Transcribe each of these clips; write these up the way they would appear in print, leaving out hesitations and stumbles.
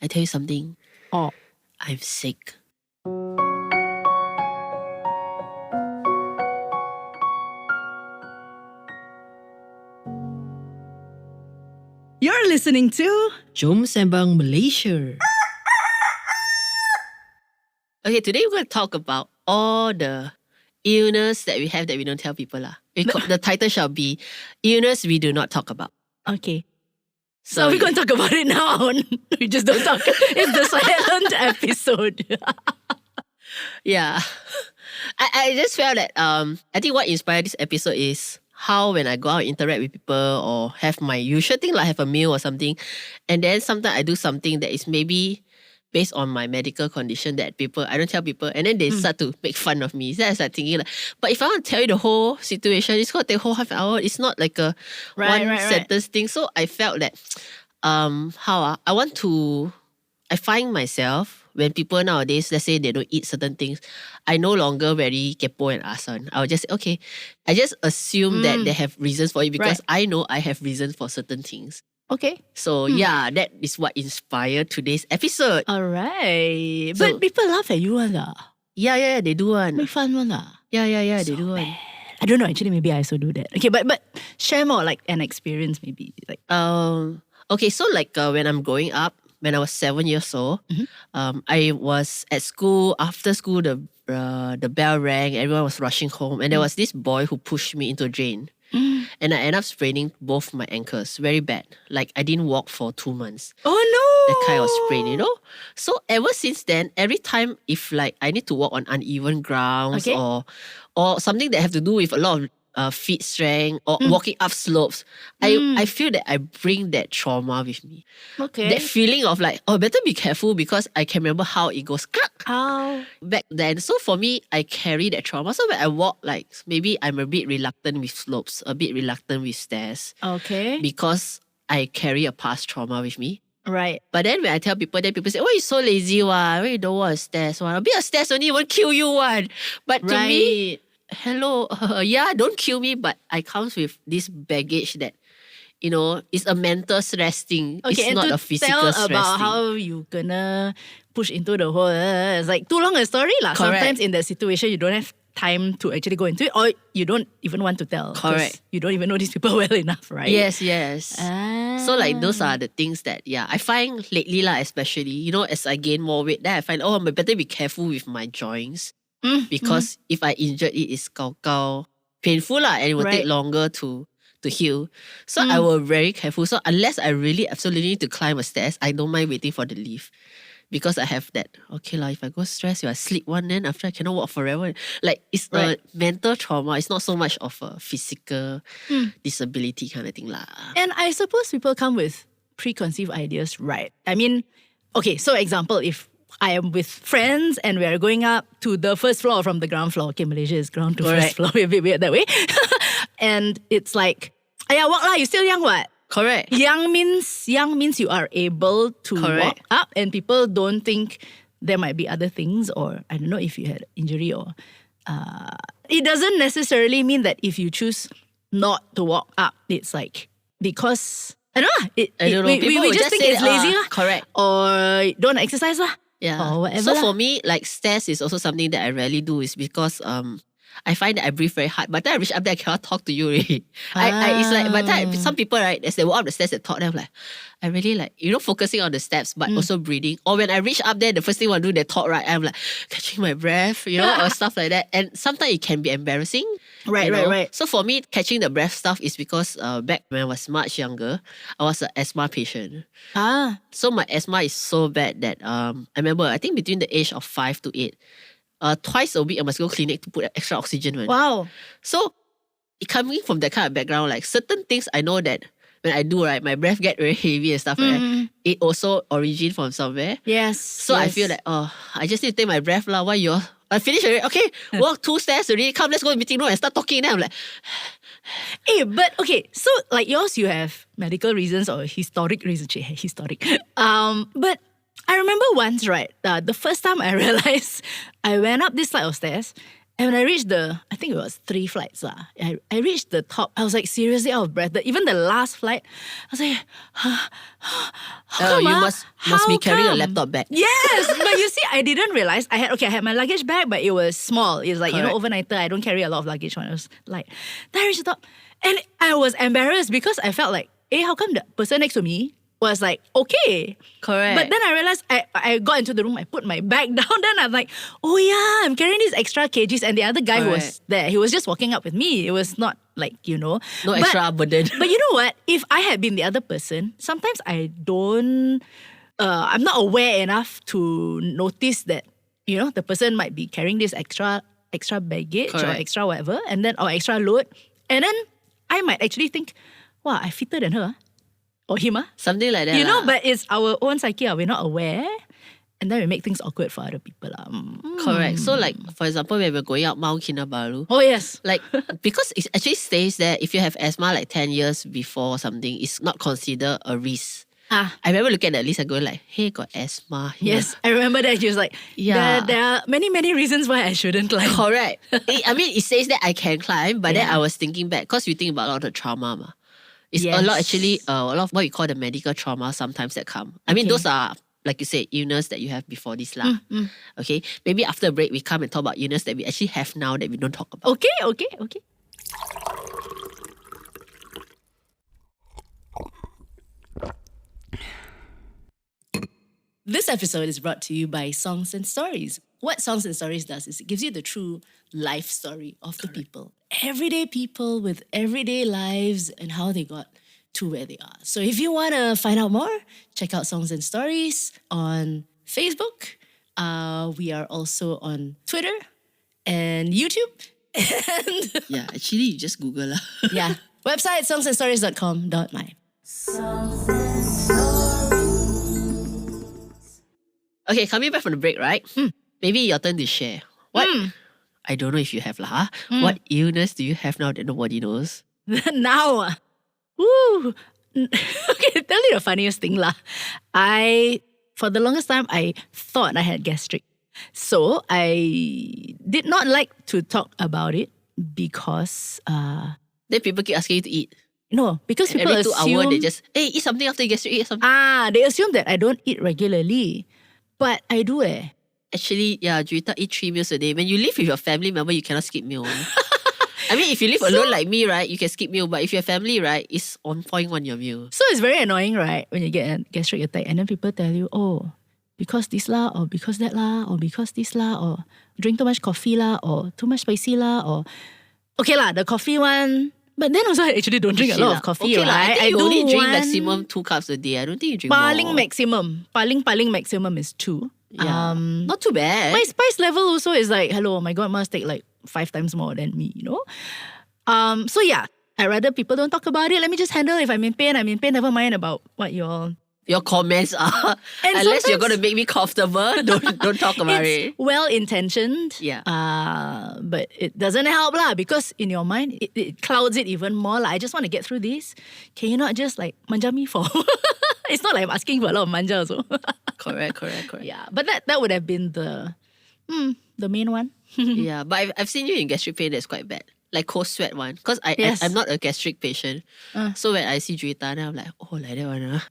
I tell you something. Oh. I'm sick. You're listening to Jom Sembang, Malaysia. Okay, today we're going to talk about all the illness that we have that we don't tell people. The title shall be Illness We Do Not Talk About. Okay. So we're going to talk about it now. We just don't talk. It's the silent episode. Yeah. I just felt that I think what inspired this episode is how when I go out and interact with people or have my usual thing like have a meal or something, and then sometimes I do something that is maybe based on my medical condition that I don't tell people, and then they start to make fun of me. So I start thinking like, but if I want to tell you the whole situation, it's going to take a whole half hour. It's not like a one sentence thing. So I felt that I find myself when people nowadays, let's say they don't eat certain things, I no longer very kepo and asan. I'll just say, okay, I just assume that they have reasons for it because I know I have reasons for certain things. Okay. So yeah, that is what inspired today's episode. Alright. But people laugh at you lah. Yeah, they do one. Make fun one lah. Yeah, so they do one. I don't know, actually maybe I also do that. Okay, but share more like an experience maybe. Like okay, so like when I'm growing up, when I was 7 years old, I was at school. After school, the bell rang. Everyone was rushing home, and there was this boy who pushed me into a drain, and I ended up spraining both my ankles, very bad. Like I didn't walk for 2 months. Oh no! That kind of sprain, you know. So ever since then, every time if like I need to walk on uneven grounds or something that have to do with a lot of feet strength or walking up slopes, I feel that I bring that trauma with me. Okay. That feeling of like, oh, better be careful because I can remember how it goes back then. So for me, I carry that trauma. So when I walk, like maybe I'm a bit reluctant with slopes, a bit reluctant with stairs. Okay. Because I carry a past trauma with me. Right. But then when I tell people, then people say, oh, you're so lazy, why you don't want stairs? A bit of stairs only won't kill you one. But to me, hello, don't kill me, but I comes with this baggage that, you know, it's a mental stress thing. Okay, it's not a physical stress thing. About how you gonna push into the hole. It's like too long a story lah. Sometimes in that situation, you don't have time to actually go into it, or you don't even want to tell. Correct. You don't even know these people well enough, right? Yes. So like those are the things that, I find lately lah, especially, you know, as I gain more weight, then I find, I better be careful with my joints. Because if I injured it, it's painful lah, and it will take longer to heal. So I will very careful. So unless I really absolutely need to climb a stairs, I don't mind waiting for the lift. Because I have that, okay lah, if I go stress, I sleep one, then after I cannot walk forever. Like it's a mental trauma. It's not so much of a physical disability kind of thing lah. And I suppose people come with preconceived ideas, right? I mean, okay, so example, if I am with friends and we are going up to the first floor from the ground floor. Okay, Malaysia is ground to first floor. We're a bit weird that way. And it's like, walk lah, you're still young what? Correct. Young means you are able to walk up, and people don't think there might be other things, or I don't know if you had injury or it doesn't necessarily mean that if you choose not to walk up, it's like because I don't know. I don't know. We just think it's lazy lah. Correct. Or don't exercise lah. Yeah. Or whatever. So for me, like stairs is also something that I rarely do, is because I find that I breathe very hard. By the time I reach up there, I cannot talk to you already. It's like, by the time some people, right, as they walk up the stairs, they talk, then I'm like, I really like, you know, focusing on the steps, but also breathing. Or when I reach up there, the first thing I want to do, they talk, right, I'm like, catching my breath, you know, or stuff like that. And sometimes it can be embarrassing. Right. So for me, catching the breath stuff is because back when I was much younger, I was an asthma patient. So my asthma is so bad that I remember, I think between the age of 5 to 8, twice a week I must go clinic to put extra oxygen. Man. Wow. So coming from that kind of background, like certain things I know that when I do, right, my breath get very heavy and stuff, right? It also origin from somewhere. Yes. So I feel like, I just need to take my breath lah. Why you? I finish already. Okay, walk 2 stairs already. Come, let's go to meeting room and start talking. Then I'm like, but okay, so like yours, you have medical reasons or historic reasons. Historic. But I remember once, right, the first time I realized I went up this flight of stairs And when I reached I think it was 3 flights. I reached the top. I was like seriously out of breath. Even the last flight, I was like, how come, you must be carrying a laptop bag. Yes, but you see, I didn't realize I had my luggage bag, but it was small. It's like, overnighter, I don't carry a lot of luggage when I was like, then I reached the top. And I was embarrassed because I felt like, how come the person next to me was like, okay. Correct. But then I realized I got into the room, I put my bag down, then I'm like, oh yeah, I'm carrying these extra kgs. And the other guy who was there, he was just walking up with me. It was not like, no extra burden. But you know what? If I had been the other person, sometimes I don't, I'm not aware enough to notice that, the person might be carrying this extra baggage or extra whatever, and then, or extra load. And then I might actually think, wow, I fitter than her. Or him, something like that. But it's our own psyche. We're not aware. And then we make things awkward for other people. Correct. So like, for example, when we're going up Mount Kinabalu. Oh, yes. Like, because it actually stays there, if you have asthma like 10 years before or something, it's not considered a risk. I remember looking at the list and going like, hey, got asthma here. Yes, I remember that. She was like, there are many, many reasons why I shouldn't climb. Correct. It says that I can climb, but then I was thinking back, because you think about all the trauma. It's a lot actually, a lot of what we call the medical trauma sometimes that come. I mean, those are, like you said, illness that you have before this lah. Okay, maybe after a break, we come and talk about illness that we actually have now that we don't talk about. Okay. This episode is brought to you by Songs and Stories. What Songs and Stories does is it gives you the true life story of the people. Everyday people with everyday lives and how they got to where they are. So if you want to find out more, check out Songs and Stories on Facebook. We are also on Twitter and YouTube. And yeah, actually, you just Google lah. Yeah. Website songsandstories.com.my. Okay, coming back from the break, right? Maybe your turn to share. What? I don't know if you have lah. What illness do you have now that nobody knows? Now, woo. Okay, tell you the funniest thing lah. For the longest time, I thought I had gastric. So I did not like to talk about it because then people keep asking you to eat. No, because people every 2 assume, hours they just, hey, eat something after you gastric, eat something. They assume that I don't eat regularly. But I do Actually, yeah, Juwita eat 3 meals a day. When you live with your family member, you cannot skip meal. I mean, if you live alone like me, right, you can skip meal. But if you're family, right, it's on point on your meal. So it's very annoying, right, when you get a gastric attack and then people tell you, oh, because this lah, or because that lah, or because this lah, or drink too much coffee lah, or too much spicy lah, or okay lah, the coffee one. But then also I actually don't drink a lot of coffee, okay right? I think you only drink maximum 2 cups a day. I don't think you drink paling more. Paling maximum is 2. Yeah, not too bad. My spice level also is like, hello, my god must take like 5 times more than me, So yeah, I'd rather people don't talk about it. Let me just handle. If I'm in pain, never mind about what your comments are. And unless you're going to make me comfortable, don't talk about it. Well-intentioned. Yeah. But it doesn't help lah, because in your mind, it clouds it even more. Like, I just want to get through this. Can you not just like manja me for? It's not like I'm asking for a lot of manja also. Correct. Yeah, but that would have been the main one. Yeah, but I've seen you in gastric pain that's quite bad. Like cold sweat one. Because I'm not a gastric patient. So when I see Juwita, then I'm like, oh, like that one.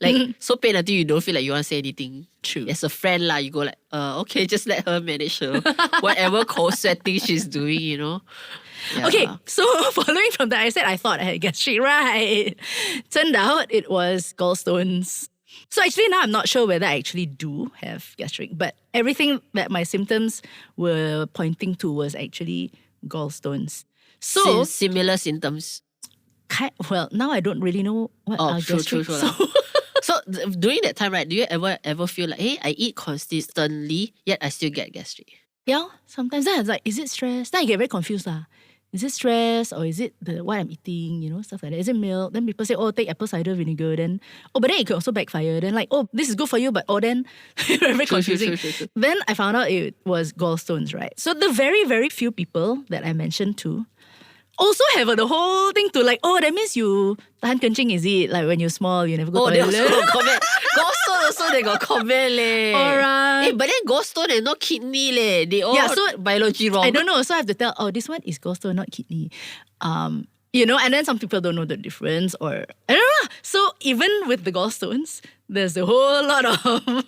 Like, so pain until you don't feel like you want to say anything. True. As a friend lah, you go like, okay, just let her manage her whatever cold sweating she's doing, Yeah. Okay, so following from that, I said I thought I had gastric, right? Turned out it was gallstones. So actually now I'm not sure whether I actually do have gastric, but everything that my symptoms were pointing to was actually gallstones. So similar symptoms. Well, now I don't really know what are gastric. True. So during that time, right, do you ever feel like, hey, I eat consistently, yet I still get gastric? Yeah, sometimes then I was like, is it stress? Then I get very confused lah. Is it stress or is it what I'm eating, stuff like that? Is it milk? Then people say, oh, take apple cider vinegar. Then, but then it could also backfire. Then like, oh, this is good for you, but then very confusing. True. Then I found out it was gallstones, right? So the very, very few people that I mentioned to also have the whole thing to like, oh, that means you tahan kencing, is it? Like when you're small, you never go Oh, they toilet. also got comment. Gallstone also they got comment leh. Alright. But then gallstone and not kidney leh. They all so biology wrong. I don't know. So I have to tell, oh, this one is gallstone, not kidney. And then some people don't know the difference, or I don't know. So even with the gallstones, there's a whole lot of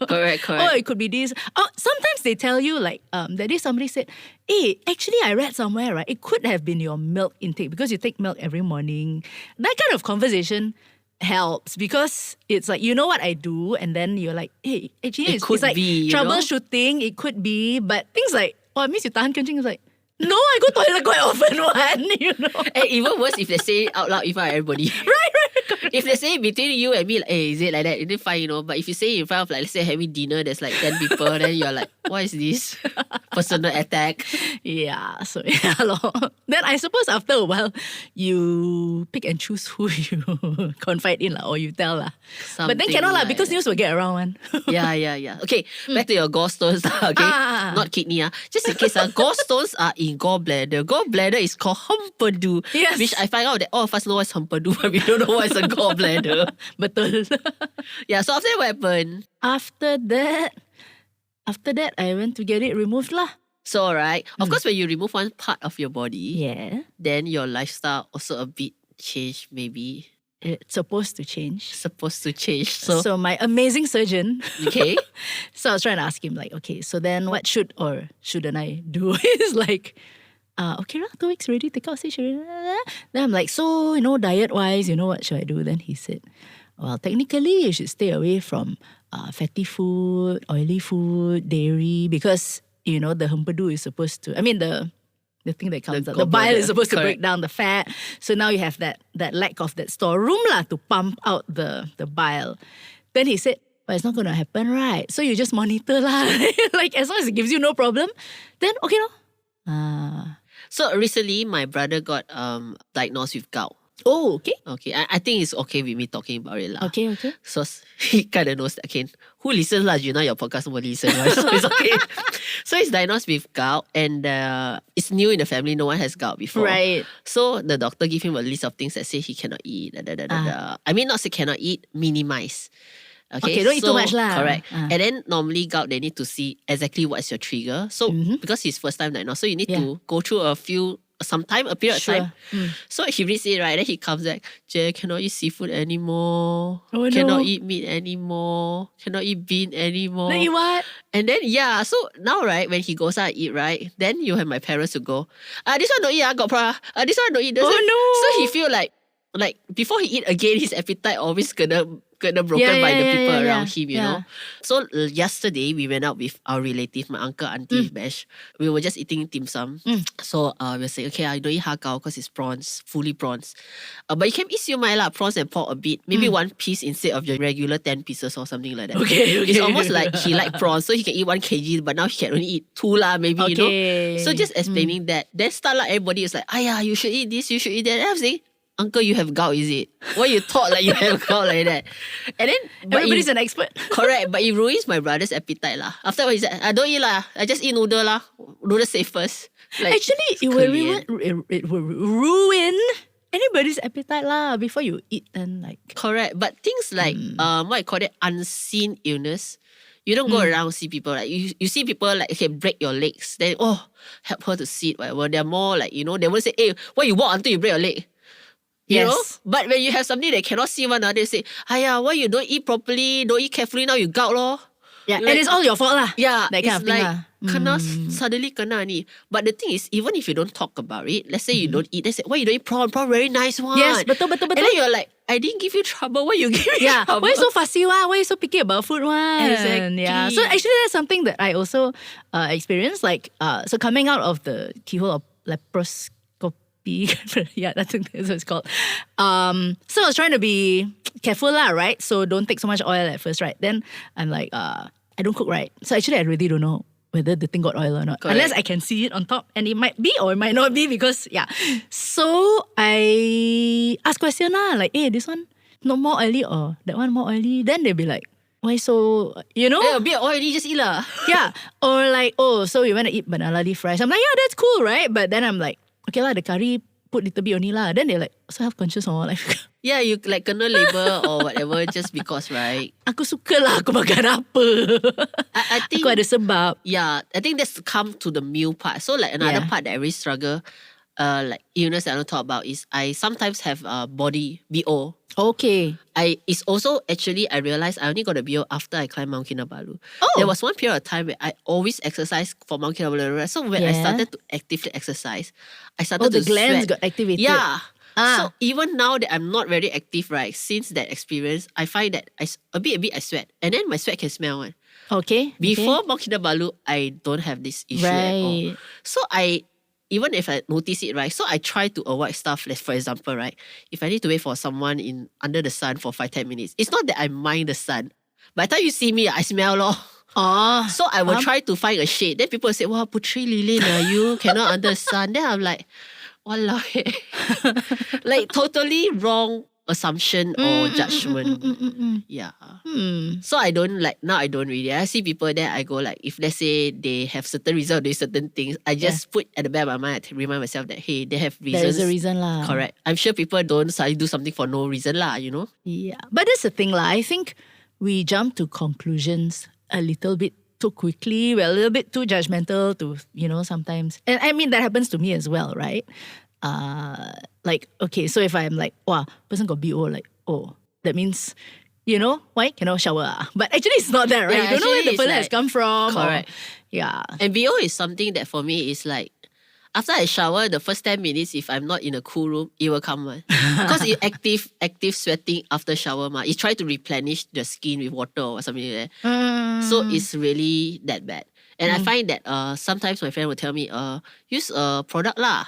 Correct. Oh, it could be this. Oh, sometimes they tell you like that day somebody said, hey, actually I read somewhere, right? It could have been your milk intake because you take milk every morning. That kind of conversation helps because it's like, you know what I do, and then you're like, hey, actually it's like be, troubleshooting, it could be, but things like, oh, it means you tahan kencing, is like, no, I go toilet quite often, And even worse if they say it out loud in front of everybody. Right. If they say between you and me, like, hey, is it like that? It's fine, But if you say in front of, like, let's say having dinner, there's like 10 people, then you're like, what is this? Personal attack. Yeah, so yeah, lor. Then I suppose after a while, you pick and choose who you confide in or you tell lah. But then cannot lah, because news will get around one. Yeah. Okay, back to your gallstones, okay? Not kidney, Just in case, gallstones are in gallbladder. Gallbladder is called humperdu, Yes. which I find out that all of us know what's humperdu, but we don't know what's a gallbladder. Betul. Yeah, so after that, what happened? After that, I went to get it removed lah. So, right, of course, when you remove one part of your body, Yeah. then your lifestyle also a bit changed, maybe. It's supposed to change. Supposed to change. So my amazing surgeon. Okay. So I was trying to ask him like, okay, so then what should or shouldn't I do? He's like, okay, 2 weeks already, take out stage already. Then I'm like, so, diet-wise, what should I do? Then he said, well, technically you should stay away from fatty food, oily food, dairy, because, the humperdu is supposed to, the thing that comes out, the bile is supposed to break down the fat. So now you have that lack of that storeroom to pump out the bile. Then he said, but it's not going to happen, right? So you just monitor lah. Like as long as it gives you no problem, then okay no. So recently, my brother got diagnosed with gout. Oh, okay. Okay, I think it's okay with me talking about it lah. Okay. So he kind of knows that, okay, who listens lah? Your podcast will listen, right? So it's okay. So he's diagnosed with gout, and it's new in the family. No one has gout before. Right. So the doctor gave him a list of things that say he cannot eat. I mean, not say cannot eat, minimize. Okay, don't eat too much lah. Correct. And then normally gout, they need to see exactly what's your trigger. So because he's first time diagnosed, so you need to go through a period of time. So he reads it, right? Then he comes back, Jay, cannot eat seafood anymore. Oh, cannot no. eat meat anymore. Cannot eat bean anymore. Then you what? And then, so now, right, when he goes out and eat, right, then you have my parents to go, this one don't eat, got this one don't eat. Oh, no. So he feel like before he eat again, his appetite always gonna broken by the people around him, you know. So yesterday we went out with our relative, my uncle, auntie, bash. We were just eating dim sum. So we were saying, okay, I don't eat hakao because it's prawns, fully prawns. But you can eat siomai lah, prawns and pork a bit. Maybe one piece instead of your regular 10 pieces or something like that. Okay. It's almost like he like prawns, so he can eat 1 kg, but now he can only eat 2 lah, maybe, you know. So just explaining that. Then start like everybody was like, you should eat this, you should eat that. And I was saying, Uncle, you have gout, is it? Why you thought like you have gout like that? And then everybody's an expert. Correct, but it ruins my brother's appetite lah. After what he said, I don't eat lah. I just eat noodle lah. Noodle safe first. Like, actually, it will ruin anybody's appetite lah before you eat and like. Correct, but things like what I call it, unseen illness. You don't go around see people like you see people like, okay, break your legs, then help her to sit, whatever. They're more like, they won't say, hey, why you walk until you break your leg? You know? But when you have somebody that cannot see one another, say, why you don't eat properly, don't eat carefully, now you gout lor. Yeah, and it's all your fault lah. Yeah, that kind of thing like, suddenly kena ni. But the thing is, even if you don't talk about it, let's say you don't eat, they say, why you don't eat prawn? Prawn very nice one. Yes, betul. And then you're like, I didn't give you trouble, why you give me trouble? Why you so fussy one? Why you so picky about food one? Exactly. Yeah, so actually that's something that I also experienced. Like, so coming out of the keyhole of laparoscopy, yeah, that's what it's called. So I was trying to be careful lah, right? So don't take so much oil at first, right? Then I'm like, I don't cook, right? So actually I really don't know whether the thing got oil or not. Correct. Unless I can see it on top, and it might be or it might not be because, So I ask question lah, like, hey, this one not more oily or that one more oily? Then they'll be like, why so, Yeah, a bit oily, just eat lah. Yeah, or like, so we went to eat banana leaf rice. I'm like, yeah, that's cool, right? But then I'm like, okay lah, the curry put little bit only lah. Then they're like so self-conscious or like Yeah, you like kena label or whatever just because, right? aku suka lah aku makan apa. I think Aku ada sebab. Yeah, I think that's come to the meal part. So like another part that I really struggle, like illness that I don't talk about is I sometimes have body BO. Okay. It's also actually I realized I only got a BO after I climbed Mount Kinabalu. Oh. There was one period of time where I always exercise for Mount Kinabalu. So when I started to actively exercise, I started to the glands sweat. got activated. Yeah. So even now that I'm not very active, right, since that experience, I find that a bit I sweat. And then my sweat can smell one. Okay. Before Mount Kinabalu, I don't have this issue at all. So even if I notice it, right, so I try to avoid stuff. Like for example, right, if I need to wait for someone under the sun for 5-10 minutes, it's not that I mind the sun. By the time you see me, I smell lor. So I will try to find a shade. Then people say, wow, Putri Lilin, you cannot under the sun. Then I'm like, walao. Like totally wrong assumption or judgment. Yeah. So I don't now I don't really. I see people there, I go like, if let's say they have certain reasons or do certain things, I just put at the back of my mind, I remind myself that, hey, they have reasons. There is a reason lah. Correct. I'm sure people don't suddenly do something for no reason lah, you know? Yeah. But that's the thing lah. I think we jump to conclusions a little bit too quickly. We're a little bit too judgmental to, sometimes. And I mean, that happens to me as well, right? Like, okay, so if I'm like, wow, person got BO, like, oh, that means, why cannot shower? But actually it's not that, right? Yeah, you don't know where the person like, has come from. Correct. Yeah. And BO is something that for me is like, after I shower, the first 10 minutes, if I'm not in a cool room, it will come one. Because it active sweating after shower, it try to replenish the skin with water or something like that. So it's really that bad. And I find that sometimes my friend will tell me, use a product lah.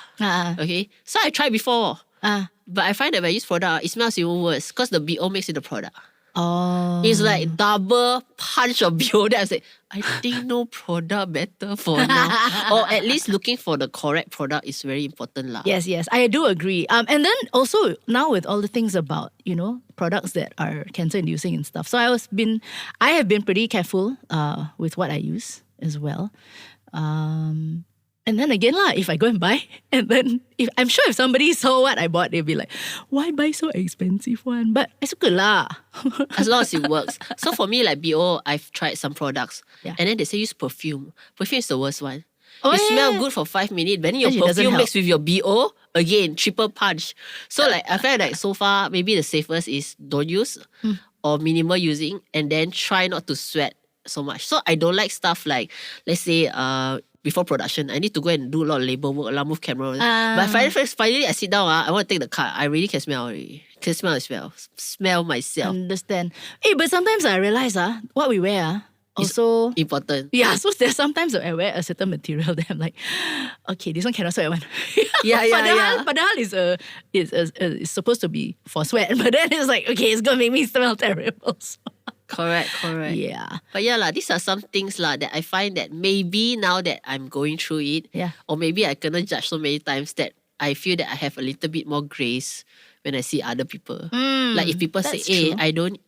Okay? So I tried before. But I find that when I use product, it smells even worse because the BO makes it the product. Oh. It's like double punch of BO. Then I say, I think no product better for now. Or at least looking for the correct product is very important lah. Yes, I do agree. And then also now with all the things about, products that are cancer inducing and stuff. So I have been pretty careful with what I use as well. And then again if I go and buy, and then I'm sure if somebody saw what I bought, they'll be like, why buy so expensive one? But I suka lah. As long as it works. So for me, like BO, I've tried some products. And then they say use perfume. Perfume is the worst one. It smells good for 5 minutes, but then your perfume mixed with your BO, again, triple punch. So I feel like so far, maybe the safest is don't use or minimal using, and then try not to sweat so much. So I don't like stuff like, let's say, before production, I need to go and do a lot of labor work, move camera. But finally, I sit down, I want to take the car. I really can smell already. Can smell as well. Smell myself. Understand. But sometimes I realize what we wear also important. Yeah, so there's sometimes I wear a certain material that I'm like, okay, this one cannot sweat one. Yeah. Padahal it's supposed to be for sweat, but then it's like, okay, it's gonna make me smell terrible. So. Correct. Yeah. But these are some things that I find that maybe now that I'm going through it, or maybe I cannot judge so many times that I feel that I have a little bit more grace when I see other people. Like if people say, hey, I don't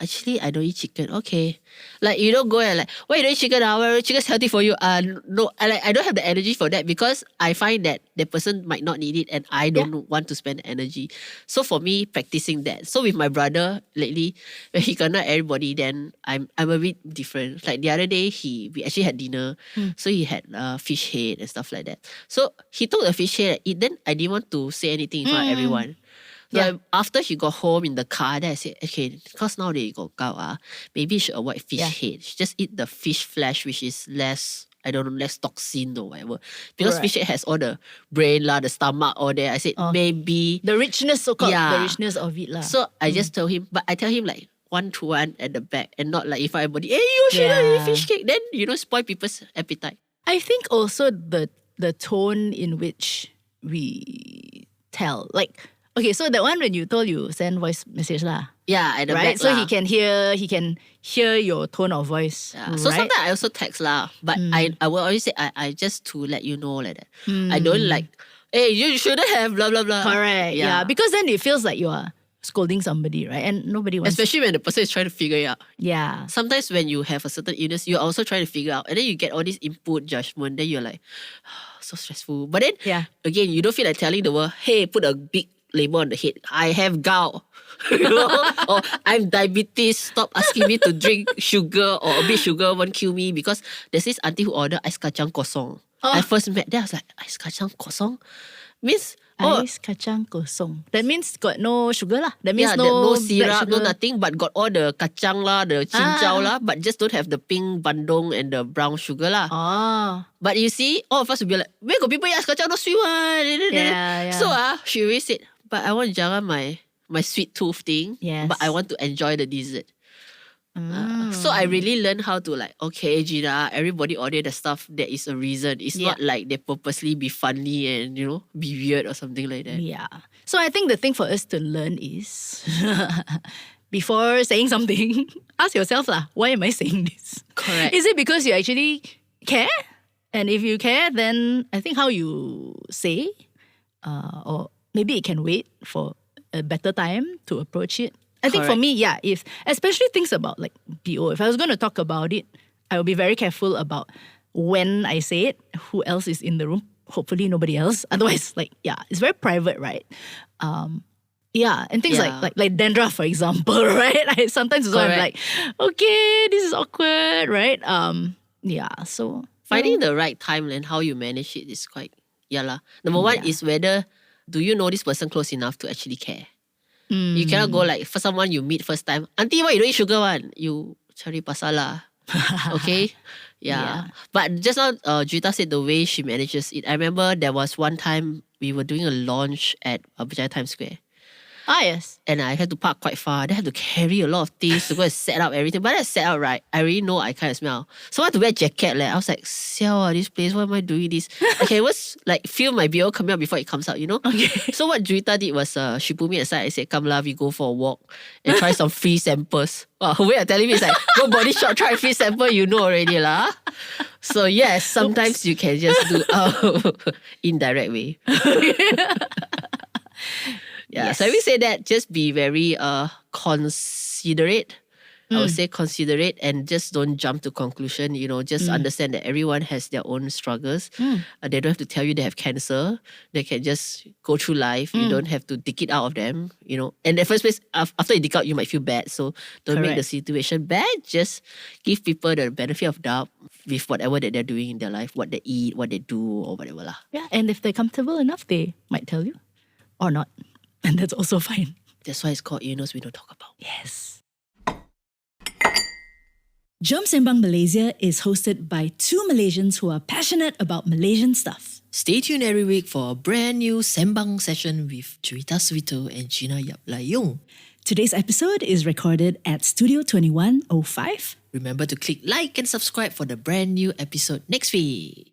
eat chicken. Okay. Like you don't go and like, why you don't eat chicken? Well, chicken's healthy for you. No, I don't have the energy for that because I find that the person might not need it and I don't want to spend the energy. So for me, practicing that. So with my brother lately, when he cannot everybody, then I'm a bit different. Like the other day, we actually had dinner. So he had fish head and stuff like that. So he took the fish head and eat. Then I didn't want to say anything in front of everyone. So after he got home in the car, then I said, okay, because now they got gout, maybe you should avoid fish head. Just eat the fish flesh, which is less toxin or whatever. Because fish head has all the brain the stomach, all there. I said, maybe the richness, so-called the richness of it. So I just told him, but I tell him like 1-to-1 at the back and not like if everybody, hey, you shouldn't eat fish cake. Then, spoil people's appetite. I think also the tone in which we tell, like, okay, so that one when you told you send voice message lah. Yeah, at the right? back So lah. he can hear your tone of voice. Yeah. Right? So sometimes I also text lah. But I will always say I just to let you know like that. I don't like, hey, you shouldn't have blah blah blah. Correct. Yeah. Because then it feels like you are scolding somebody, right? And nobody wants. Especially when the person is trying to figure it out. Yeah. Sometimes when you have a certain illness, you're also trying to figure out, and then you get all this input, judgment, then you're like, so stressful. But then, again, you don't feel like telling the world, hey, put a big label on the head. I have gout. Or I'm diabetes. Stop asking me to drink sugar or a bit sugar won't kill me, because there's this auntie who ordered ais kacang kosong. I first met there, I was like, ais kacang kosong? Means ais kacang kosong. That means got no sugar lah. That means no syrup, no nothing, but got all the kacang lah, the cincau lah, but just don't have the pink bandung and the brown sugar lah. But you see, all of us will be like, where got people eat ais kacang no sweet one? So she always said, but I want to jaga my sweet tooth thing, but I want to enjoy the dessert. So I really learned how to like, okay, Gina, everybody order the stuff, there is a reason. It's not like they purposely be funny and, be weird or something like that. Yeah. So I think the thing for us to learn is, before saying something, ask yourself lah, why am I saying this? Correct. Is it because you actually care? And if you care, then I think how you say, or maybe it can wait for a better time to approach it. I think for me, if especially things about like BO, if I was going to talk about it, I will be very careful about when I say it, who else is in the room. Hopefully nobody else. Otherwise, it's very private, right? And things like dandruff, for example, right? Sometimes it's I'm like, okay, this is awkward, right? So finding the right time and how you manage it is quite Number one is whether do you know this person close enough to actually care. You cannot go like for someone you meet first time, auntie, why you don't eat sugar one? You cari pasal lah. Okay? But just now, Juita said the way she manages it. I remember there was one time we were doing a launch at Berjaya Times Square. Yes. And I had to park quite far. Then I had to carry a lot of things to go and set up everything. But I set up right, I already know I kind of smell. So I had to wear a jacket. I was like, siao this place, why am I doing this? Okay, it was like feel my BO coming out before it comes out, Okay. So what Juita did was she put me aside. I said, come lah, we go for a walk and try some free samples. Her way of telling me is like, go Body Shop, try a free sample, you know already lah. So yes, sometimes you can just do indirect way. So having said that, just be very considerate. I would say considerate and just don't jump to conclusion. Just understand that everyone has their own struggles. They don't have to tell you they have cancer. They can just go through life. You don't have to dig it out of them. And in the first place, after you dig out, you might feel bad. So don't make the situation bad. Just give people the benefit of doubt with whatever that they're doing in their life, what they eat, what they do, or whatever lah. Yeah, and if they're comfortable enough, they might tell you, or not. And that's also fine. That's why it's called illness we don't talk about. Yes. Jom Sembang Malaysia is hosted by two Malaysians who are passionate about Malaysian stuff. Stay tuned every week for a brand new Sembang session with Cerita Suito and Gina Yap Layung. Today's episode is recorded at Studio 2105. Remember to click like and subscribe for the brand new episode next week.